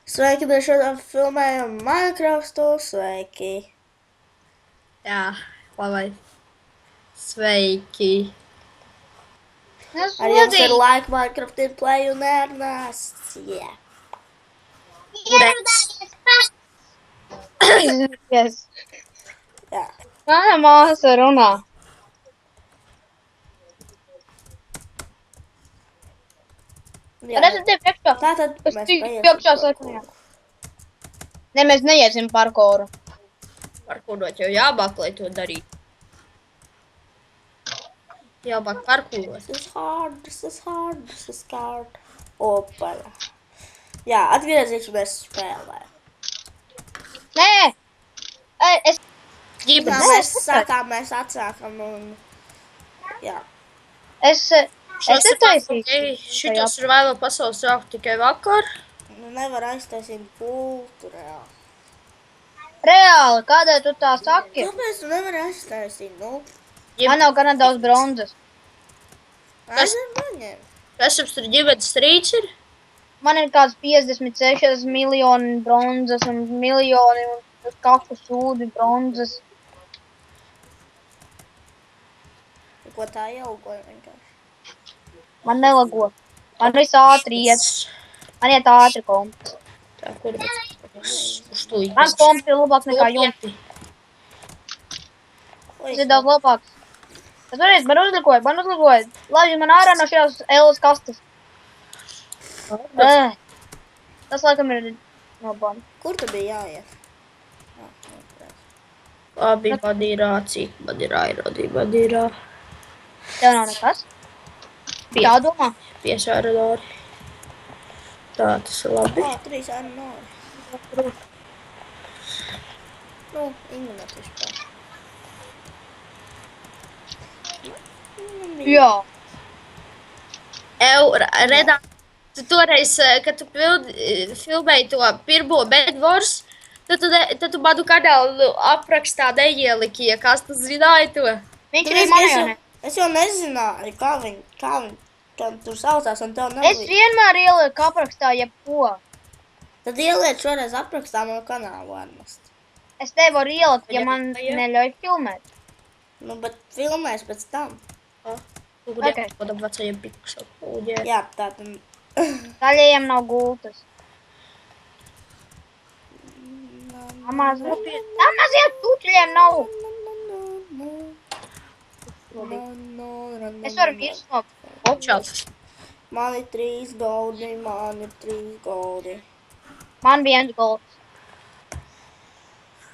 Sveiki, mēs šodien filmējam Minecraftu, sveiki. Jā, labi. Sveiki. Ar jums ir laika Minecraft ir play un ērnās. Yeah. Yes. Jā. Mana māsa runā. Jā. Redzat, tie priekšā. Tātad Kas mēs tik paiesim priekšā parkouru. sakojām. Ne, mēs neiesim parkouru. Parkūrot jau jābāk, lai to darītu. Jābāk parkūrot. This is hard. Opala. Jā, atgriezīsimies spēlē. Nē! Es Jā, Ģibas. mēs sākām, mēs atsākam un... Jā. netaisīšu. Šitos ir vēl pasaules sāku tikai vakar. Nu, nevar aiztaisīt pultu reāli. Reāli, kādēļ tu tā saki? Kāpēc tu nevari aiztaisīt? Nu, Man nav gana daudz bronzas. aizvien paņem. Kas jums tur ģimenes rīts ir? Man ir kāds 56 miljoni bronzas un miljoni un kafu sūdi bronzas. Ko tā ieaugoja vienkārši. Man nelago. Man viss ātri iet. Man iet ātri komps. Tā, kur uz to Man komps ir labāk nekā jums. Oi, Tas ir daudz labāks. Tas varēs, man uzlikoja. Labi, man ārā no šajās Elas kastes. Tas laikam ir nobani. Kur tu biji jāiet? Labi, badīrā, cik badīrā ir badīrā. Tev nav nekas? Tā domā? Piesāra dāri. Tā, tas ir labi. 3 ar nori. Nu, Ingunat vispār. Jā. Redā, tu toreiz, kad tu filmēji to pirmo Bedwars, tad tu manu kanālu aprakstā neieliki, ja kas tu zināja to. Viņš arī manējā. Es jau nezināju, kā viņi tur saucās, un tev Es nebija. vienmēr ielieku aprakstā jebko. Tad ieliec šoreiz aprakstā no kanālu Ernest. Es te varu ielikt, ja Jā, man jā. neļauj filmēt. Nu, bet filmēs pēc tam. Ok. Kādam vecajiem piksu pūģē. Jā, tā tad... Zaļajiem nav gultas. Tam maziem tuķļiem nav. Es varu virs no Čels. Man ir 3 goldi. Man viens golds.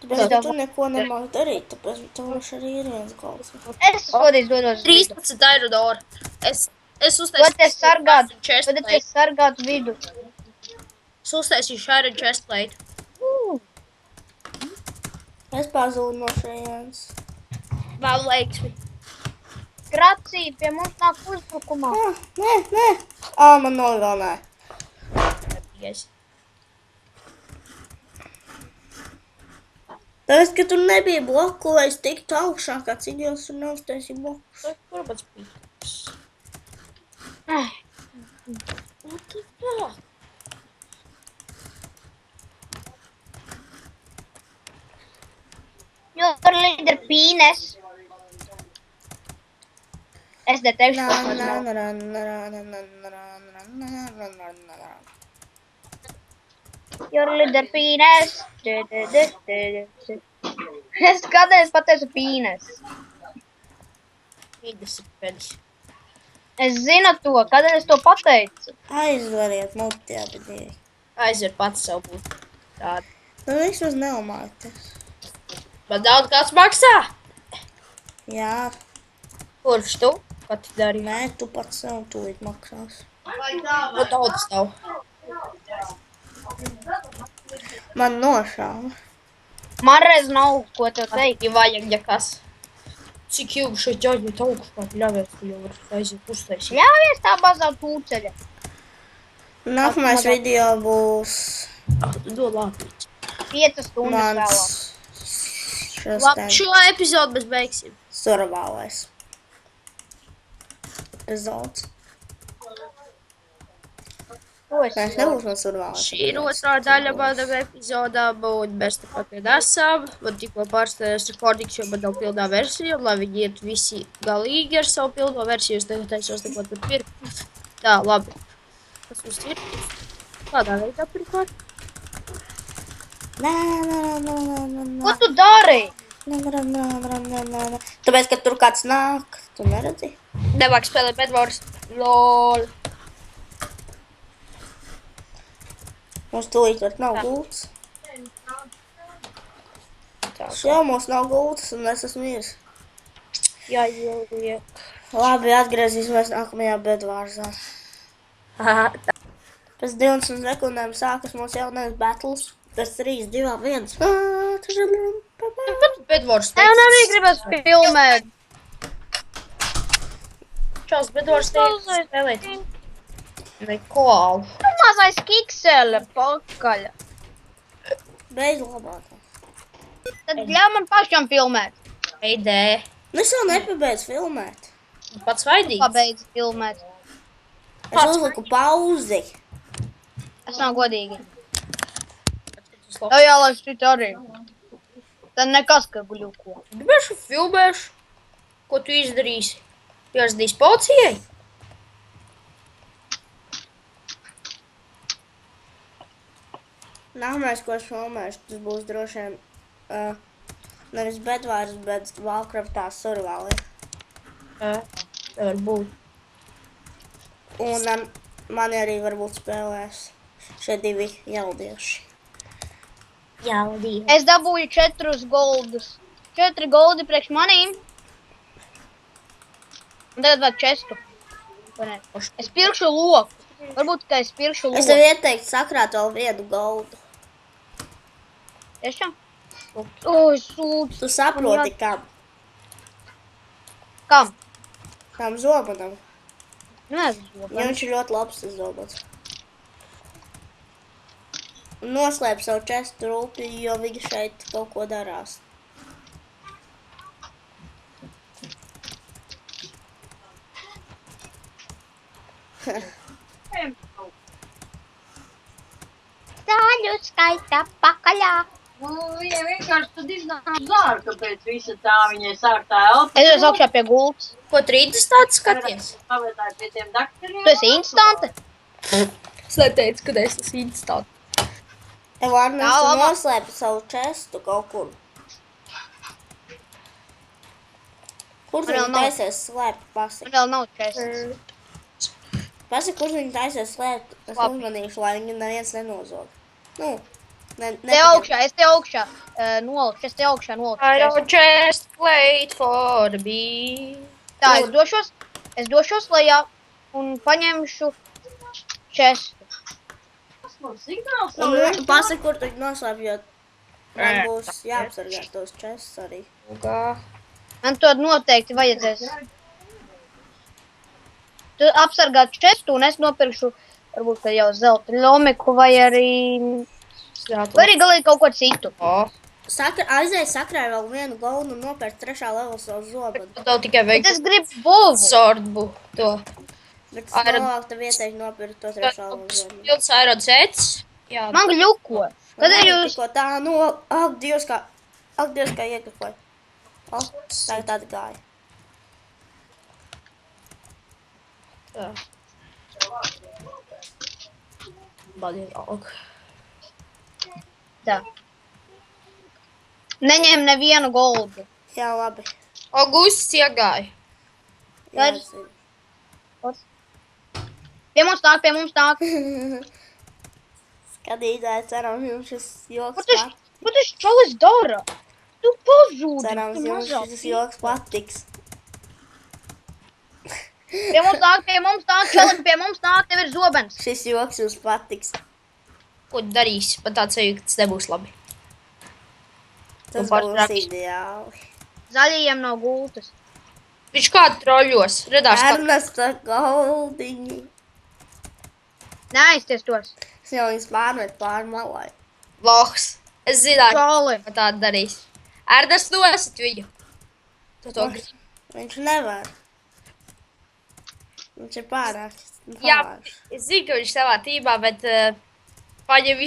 Tāpēc, ka tu neko nemāki darīt, tāpēc tev arī ir 1 golds. Es sodīs dodos vidu. 13 eiro dāru. Es Dod es sargātu, chestplate. dod es sargātu vidu. Es uztaisīšu Iron chestplate. Es pazūdu no šajienes. Vēl veiksmi. Gracī, pie mums nāk uzbrukumā. Nē. Man nogalināja. Yes. Tāpēc, ka tur nebija bloku, lai es tiktu augšā, kā ciņos un neuztaisīju blokus. Kur pats piks? Ai, What the fuck? Your leader penis. Es deteikšu, kas tas nav. Your leader penis. Es kādreiz pateicu penis. Mīgas ir pēdis. Es zinu to, kādēļ es to pateicu. Aizvariet muti abi divi. Aizver pats savu būtu. Tāda. Nu, vismaz neumākties. Man daudz kāds maksā? Jā, Kurš tu? Ko tu dari? nē, tu pats sev tūlīt maksās. Ko daudz tev? Man nošāva. Man reiz nav, ko tev teikt. Ja vajag, ja kas. Cik ilgi šeit jāņem augšā, ļāviet, tu jau vari aiziet uztaisīt. Ļāvies tā bazā tūceļa. Nākamais video būs Dod lāpīt. 5 stundas vēlāk. mans Labi, šo epizodu mēs beigsim. survivors epizods. Mēs nebūsim survāli. Šī ir otrā daļa manam epizodām, un mēs tepat vien esam. Man tikko pārstājās rekordings, jo man nav pilnā versija, un lai viņi iet visi galīgi ar savu pilno versiju, es netaisos neko tur pirkt. Tā, labi. Kas mums ir? Kādā veidā pirkāt? Nē. Ko tu dari? Nē. Tāpēc, ka tur kāds nāk, tu neredzi? Nevajag spēlēt Bedwars. LOL. Mums tūlīt vairs nav gultas. Tā, Jau mums nav gultas un es esmu miris. jā, jā. Labi, atgriezīsimies nākamajā bedvārzā. Pēc 20 sekundēm sākas mums jaunais battles. Pēc 3, 2, 1. Bedwars. Man arī gribas filmēt. Čās Bedwars spēlēt. Neko. Mazais kiksele pakaļ. Beidz labāk. Tad ļauj man pašam filmēt. Eidē. Es jau nepabeidzu filmēt. Pats vaidīgs. Pabeidz filmēt. Es uzliku pauzi. Tas nav godīgi. Tev jālaiž šit arī. Tad nekas, ka guļuko. Gribēšu filmēšu. Ko tu izdarīsi? Piesdīs policijai? Nākamais, ko es filmēšu, tas būs droši vien nevis bedvārs, bet Valkraftā survāli. Nevar būt. Un mani arī varbūt spēlēs šie divi jaudieši. Jaudīgi. Es dabūju 4 goldus. 4 goldi priekš manīm. Un tagad vēl čestu. Vai ne? Es pirkšu loku. Varbūt, ka es pirkšu Es loku. tev ieteiktu sakrāt vēl vienu goldu. Tiešām? Oi, sūds. Tu saproti, kam? Kam? Kam zobanam? Nezinu. Jo viņš ir ļoti labs, tas zobats. Un noslēp savu čestu rūpī, jo viņi šeit kaut ko darās. Daļu skaita pakaļā. Nu, viņa vienkārši tad iznāk uz ārā, kāpēc visa tā viņai sāk tā elpa. Es esmu augšā pie gultas. Ko tu interesanti skaties? Pavētāji pie tiem dakteriem. Tu esi instante? Es neteicu, ka es esmu interesanti. Evārnes, Jā, tu labāk. noslēpi savu čestu kaut kur. Kur tu Man vēl viņu nav. taisies slēpt? Pasaki. Man vēl nav čests. Pasaki, kur viņu taisies slēpt? Es Labi. uzmanīšu, lai viņu neviens nenozog. Nu, Te augšā, es te augšā nolikšu, es te augšā I nolikšu. don't just wait for me. Tā, es došos lejā un paņemšu čestu. Tas mums signāls Un nav. pasaki, kur tu viņu noslēp, jo man būs jāapsargā tos čestus arī. Kā? Man to noteikti vajadzēs. Tu apsargā čestu un es nopirkšu, varbūt, ka jau zelta ļomiku vai arī galīgi kaut ko citu. Aizēj sakrāj vēl vienu goldu un nopērc 3. levelu savu zobadu. Tu tev tikai Bet vajag es gribu buvu. sorbu. To. Bet es Iron- labāk tev ieteiktu nopirkt to 3. levelu zobadu. Pilns Iron Zets. Jā. Man gļuko. Kad ir jūs? Tikko tā, nu, ak, Dievs, kā iekļupoja. O, tagad tāda gāja. Tā. Man ir aug. Tā. Neņem nevienu goldu. Jā, labi. Augusts iegāja. Jā, Tad- zinu. Pie mums nāk. Skatītāji, ceram, jums šis joks Ko tas čalis dara? Tu pazūdi. Cerams, tu jums mazāk. šis joks patiks. Pie mums nāk, čalim pie mums nāk, tev ir zobens. Šis joks jums patiks. Ko tu darīsi? Man tāds sajūta, ka tas nebūs labi. Tas Tu pats būs raksti. ideāli. Zaļajiem nav gultas. Viņš kādu troļos. Redās, kā Ernesta goldiņi. Neaizties tos. Es jau viņus pārmet pār malai. lohs. Es zināju, Čali. ka tā darīs. Ernest nosit viņu. Tu to gribi. Viņš nevar. Viņš ir pārāk Jā, pārāk. es zinu, ka viņš savā tīmā, bet paņem